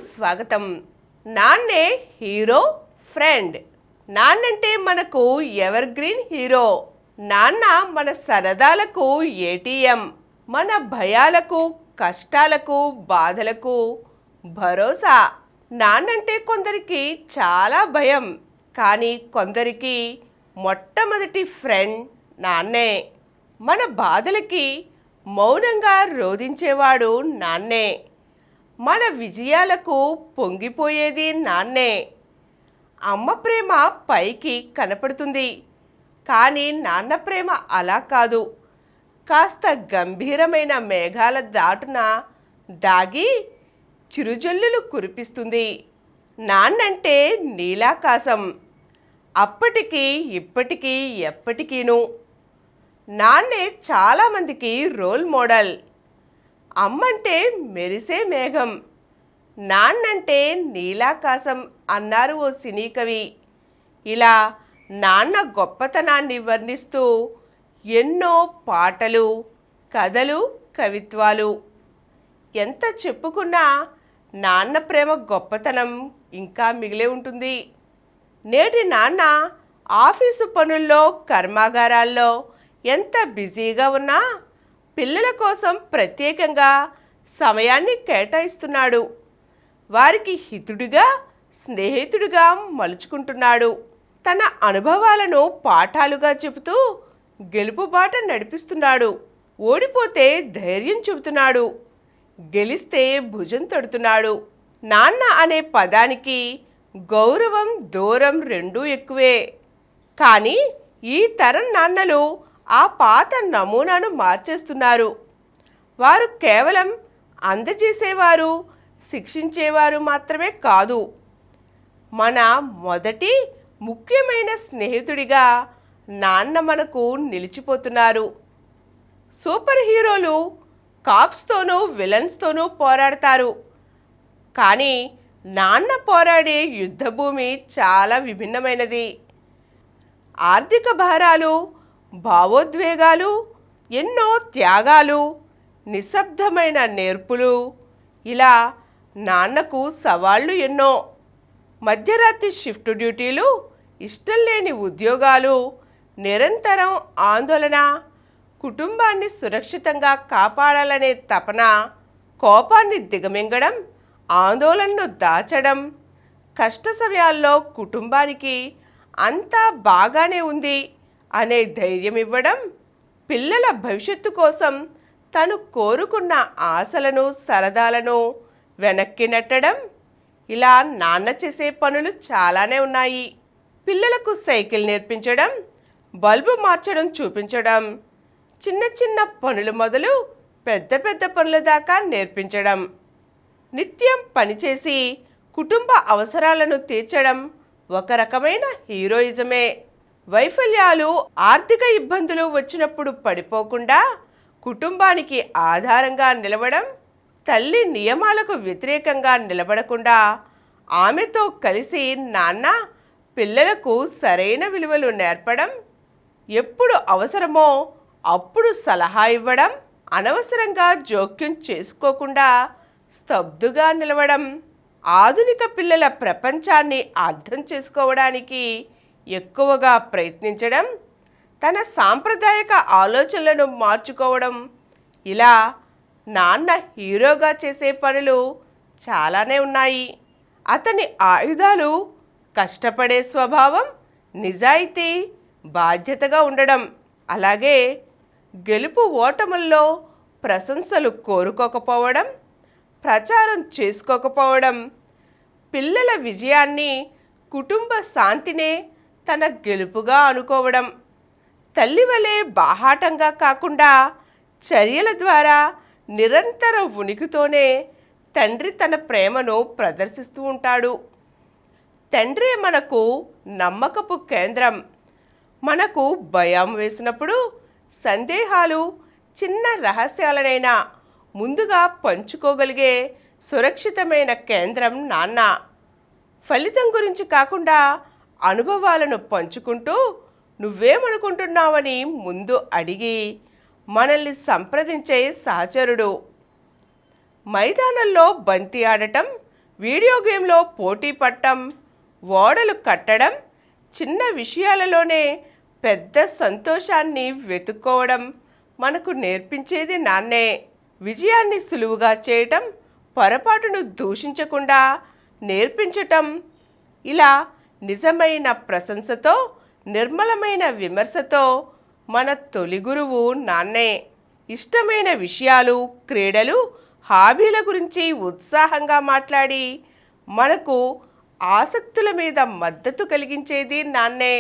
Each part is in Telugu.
స్వాగతం. నాన్నే హీరో, ఫ్రెండ్. నాన్నంటే మనకు ఎవర్ గ్రీన్ హీరో. నాన్న మన సరదాలకు ఏటీఎం. మన భయాలకు, కష్టాలకు, బాధలకు భరోసా. నాన్నంటే కొందరికి చాలా భయం, కానీ కొందరికి మొట్టమొదటి ఫ్రెండ్ నాన్నే. మన బాధలకి మౌనంగా రోధించేవాడు నాన్నే. మన విజయాలకు పొంగిపోయేది నాన్నే. అమ్మ ప్రేమ పైకి కనపడుతుంది, కానీ నాన్న ప్రేమ అలా కాదు. కాస్త గంభీరమైన మేఘాల దాటున దాగి చిరుజల్లులు కురిపిస్తుంది. నాన్నంటే నీలాకాశం, అప్పటికి ఇప్పటికీ ఎప్పటికీను. నాన్నే చాలామందికి రోల్ మోడల్. అమ్మంటే మెరిసే మేఘం, నాన్నంటే నీలాకాశం అన్నారు ఓ సినీ కవి. ఇలా నాన్న గొప్పతనాన్ని వర్ణిస్తూ ఎన్నో పాటలు, కథలు, కవిత్వాలు. ఎంత చెప్పుకున్నా నాన్న ప్రేమ గొప్పతనం ఇంకా మిగిలే ఉంటుంది. నేటి నాన్న ఆఫీసు పనుల్లో, కర్మాగారాల్లో ఎంత బిజీగా ఉన్నా పిల్లల కోసం ప్రత్యేకంగా సమయాన్ని కేటాయిస్తున్నాడు. వారికి హితుడిగా, స్నేహితుడిగా మలుచుకుంటున్నాడు. తన అనుభవాలను పాఠాలుగా చెబుతూ గెలుపు బాట నడిపిస్తున్నాడు. ఓడిపోతే ధైర్యం చెబుతున్నాడు, గెలిస్తే భుజం తడుతున్నాడు. నాన్న అనే పదానికి గౌరవం, దూరం రెండూ ఎక్కువే. కానీ ఈ తరం నాన్నలు ఆ పాత నమూనాను మార్చేస్తున్నారు. వారు కేవలం అందజేసేవారు, శిక్షించేవారు మాత్రమే కాదు, మన మొదటి ముఖ్యమైన స్నేహితుడిగా నాన్న మనకు నిలిచిపోతున్నారు. సూపర్ హీరోలు కాప్స్తోనూ విలన్స్తోనూ పోరాడతారు, కానీ నాన్న పోరాడే యుద్ధభూమి చాలా విభిన్నమైనది. ఆర్థిక భారాలు, భావోద్వేగాలు, ఎన్నో త్యాగాలు, నిశ్శబ్దమైన నేర్పులు, ఇలా నాన్నకు సవాళ్లు ఎన్నో. మధ్యరాత్రి షిఫ్ట్ డ్యూటీలు, ఇష్టం లేని ఉద్యోగాలు, నిరంతరం ఆందోళన, కుటుంబాన్ని సురక్షితంగా కాపాడాలనే తపన, కోపాన్ని దిగమింగడం, ఆందోళనను దాచడం, కష్ట సమయాల్లో కుటుంబానికి అంతా బాగానే ఉంది అనే ధైర్యం ఇవ్వడం, పిల్లల భవిష్యత్తు కోసం తను కోరుకున్న ఆశలను, సరదాలను వెనక్కి నెట్టడం. ఇలా నాన్న చేసే పనులు చాలానే ఉన్నాయి. పిల్లలకు సైకిల్ నేర్పించడం, బల్బు మార్చడం చూపించడం, చిన్న చిన్న పనులు మొదలు పెద్ద పెద్ద పనుల దాకా నేర్పించడం. నిత్యం పనిచేసి కుటుంబ అవసరాలను తీర్చడం ఒక రకమైన హీరోయిజమే. వైఫల్యాలు, ఆర్థిక ఇబ్బందులు వచ్చినప్పుడు పడిపోకుండా కుటుంబానికి ఆధారంగా నిలవడం, తల్లి నియమాలకు వ్యతిరేకంగా నిలబడకుండా ఆమెతో కలిసి నాన్న పిల్లలకు సరైన విలువలు నేర్పడం, ఎప్పుడు అవసరమో అప్పుడు సలహా ఇవ్వడం, అనవసరంగా జోక్యం చేసుకోకుండా స్తబ్దుగా నిలవడం, ఆధునిక పిల్లల ప్రపంచాన్ని అర్థం చేసుకోవడానికి ఎక్కువగా ప్రయత్నించడం, తన సాంప్రదాయక ఆలోచనలను మార్చుకోవడం. ఇలా నాన్న హీరోగా చేసే పనులు చాలానే ఉన్నాయి. అతని ఆయుధాలు కష్టపడే స్వభావం, నిజాయితీ, బాధ్యతగా ఉండడం. అలాగే గెలుపు ఓటముల్లో ప్రశంసలు కోరుకోకపోవడం, ప్రచారం చేసుకోకపోవడం, పిల్లల విజయాన్ని, కుటుంబ శాంతినే తన గెలుపుగా అనుకోవడం. తల్లి వలె బాహాటంగా కాకుండా చర్యల ద్వారా నిరంతర ఉనికితోనే తండ్రి తన ప్రేమను ప్రదర్శిస్తూ ఉంటాడు. తండ్రే మనకు నమ్మకపు కేంద్రం. మనకు భయం వేసినప్పుడు, సందేహాలు, చిన్న రహస్యాలనైనా ముందుగా పంచుకోగలిగే సురక్షితమైన కేంద్రం నాన్న. ఫలితం గురించి కాకుండా అనుభవాలను పంచుకుంటూ నువ్వేమనుకుంటున్నావని ముందు అడిగి మనల్ని సంప్రదించే సహచరుడు. మైదానంలో బంతి ఆడటం, వీడియో గేమ్లో పోటీ పడటం, ఓడలు కట్టడం, చిన్న విషయాలలోనే పెద్ద సంతోషాన్ని వెతుక్కోవడం మనకు నేర్పించేది నాన్నే. విజయాన్ని సులువుగా చేయటం, పొరపాటును దూషించకుండా నేర్పించటం, ఇలా నిజమైన ప్రశంసతో, నిర్మలమైన విమర్శతో మన తొలి గురువు నాన్నే. ఇష్టమైన విషయాలు, క్రీడలు, హాబీల గురించి ఉత్సాహంగా మాట్లాడి మనకు ఆసక్తుల మీద మద్దతు కలిగించేది నాన్నే.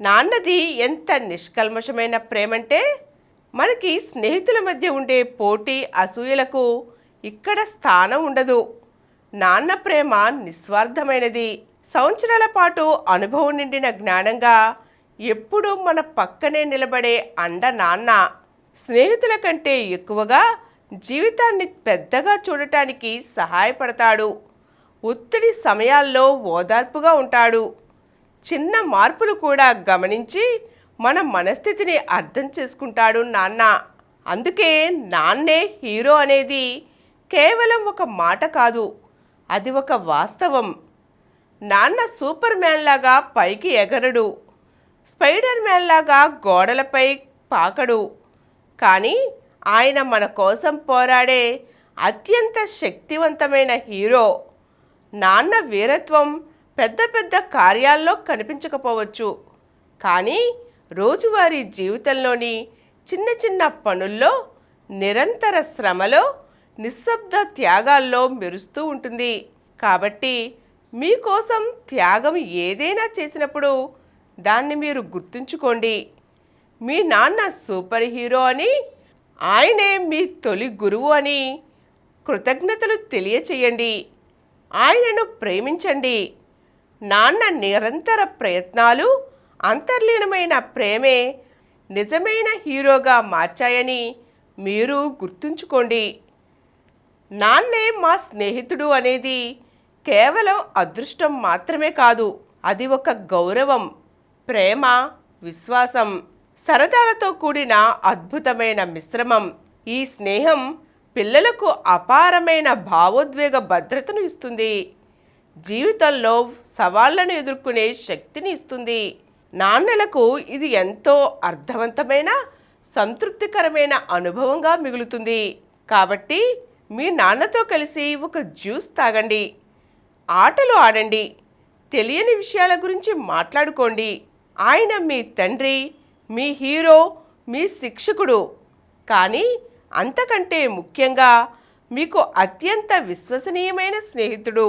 నాన్నది ఎంత నిష్కల్మషమైన ప్రేమంటే మనకి స్నేహితుల మధ్య ఉండే పోటీ, అసూయలకు ఇక్కడ స్థానం ఉండదు. నాన్న ప్రేమ నిస్వార్థమైనది. సంవత్సరాల పాటు అనుభవం నిండిన జ్ఞానంగా ఎప్పుడూ మన పక్కనే నిలబడే అండ నాన్న. స్నేహితుల కంటే ఎక్కువగా జీవితాన్ని పెద్దగా చూడటానికి సహాయపడతాడు. ఒత్తిడి సమయాల్లో ఓదార్పుగా ఉంటాడు. చిన్న మార్పులు కూడా గమనించి మన మనస్థితిని అర్థం చేసుకుంటాడు నాన్న. అందుకే నాన్నే హీరో అనేది కేవలం ఒక మాట కాదు, అది ఒక వాస్తవం. నాన్న సూపర్ మ్యాన్ లాగా పైకి ఎగరడు, స్పైడర్ మ్యాన్ లాగా గోడలపై పాకడు. కానీ ఆయన మన కోసం పోరాడే అత్యంత శక్తివంతమైన హీరో. నాన్న వీరత్వం పెద్ద పెద్ద కార్యాల్లో కనిపించకపోవచ్చు, కానీ రోజువారీ జీవితంలోని చిన్న చిన్న పనుల్లో, నిరంతర శ్రమలో, నిశ్శబ్ద త్యాగాల్లో మెరుస్తూ ఉంటుంది. కాబట్టి మీకోసం త్యాగం ఏదైనా చేసినప్పుడు దాన్ని మీరు గుర్తుంచుకోండి. మీ నాన్న సూపర్ హీరో అని, ఆయనే మీ తొలి గురువు అని కృతజ్ఞతలు తెలియచేయండి. ఆయనను ప్రేమించండి. నాన్న నిరంతర ప్రయత్నాలు, అంతర్లీనమైన ప్రేమే నిజమైన హీరోగా మార్చాయని మీరు గుర్తుంచుకోండి. నాన్నే మా స్నేహితుడు అనేది కేవలం అదృష్టం మాత్రమే కాదు, అది ఒక గౌరవం, ప్రేమ, విశ్వాసం, సరదాలతో కూడిన అద్భుతమైన మిశ్రమం. ఈ స్నేహం పిల్లలకు అపారమైన భావోద్వేగ భద్రతను ఇస్తుంది. జీవితంలో సవాళ్లను ఎదుర్కొనే శక్తిని ఇస్తుంది. నాన్నలకు ఇది ఎంతో అర్థవంతమైన, సంతృప్తికరమైన అనుభవంగా మిగులుతుంది. కాబట్టి మీ నాన్నతో కలిసి ఒక జ్యూస్ తాగండి, ఆటలు ఆడండి, తెలియని విషయాల గురించి మాట్లాడుకోండి. ఆయన మీ తండ్రి, మీ హీరో, మీ శిక్షకుడు. కానీ అంతకంటే ముఖ్యంగా మీకు అత్యంత విశ్వసనీయమైన స్నేహితుడు.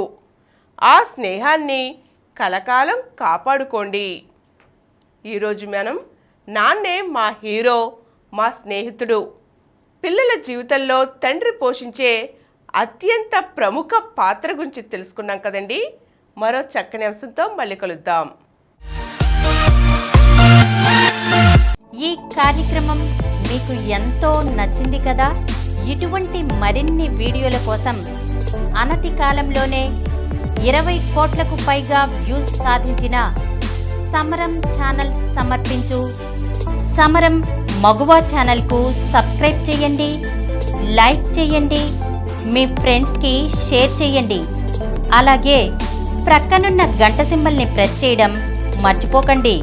ఆ స్నేహాన్ని కలకాలం కాపాడుకోండి. ఈరోజు మనం నాన్నే మా హీరో, మా స్నేహితుడు, పిల్లల జీవితంలో తండ్రి పోషించే అత్యంత ప్రముఖ పాత్ర గురించి తెలుసుకున్నాం కదండి. మరో చక్కని అంశంతో మళ్ళీ కలుద్దాం. ఈ కార్యక్రమం మీకు ఎంతో నచ్చింది కదా. ఇటువంటి మరిన్ని వీడియోల కోసం అనతి కాలంలోనే 20 కోట్లకు పైగా వ్యూస్ సాధించిన సమరం ఛానల్ సమర్పించు సమరం మగువా ఛానల్కు సబ్స్క్రైబ్ చేయండి, లైక్ చేయండి, మీ ఫ్రెండ్స్కి షేర్ చేయండి. అలాగే ప్రక్కనున్న గంట సింబల్ని ప్రెస్ చేయడం మర్చిపోకండి.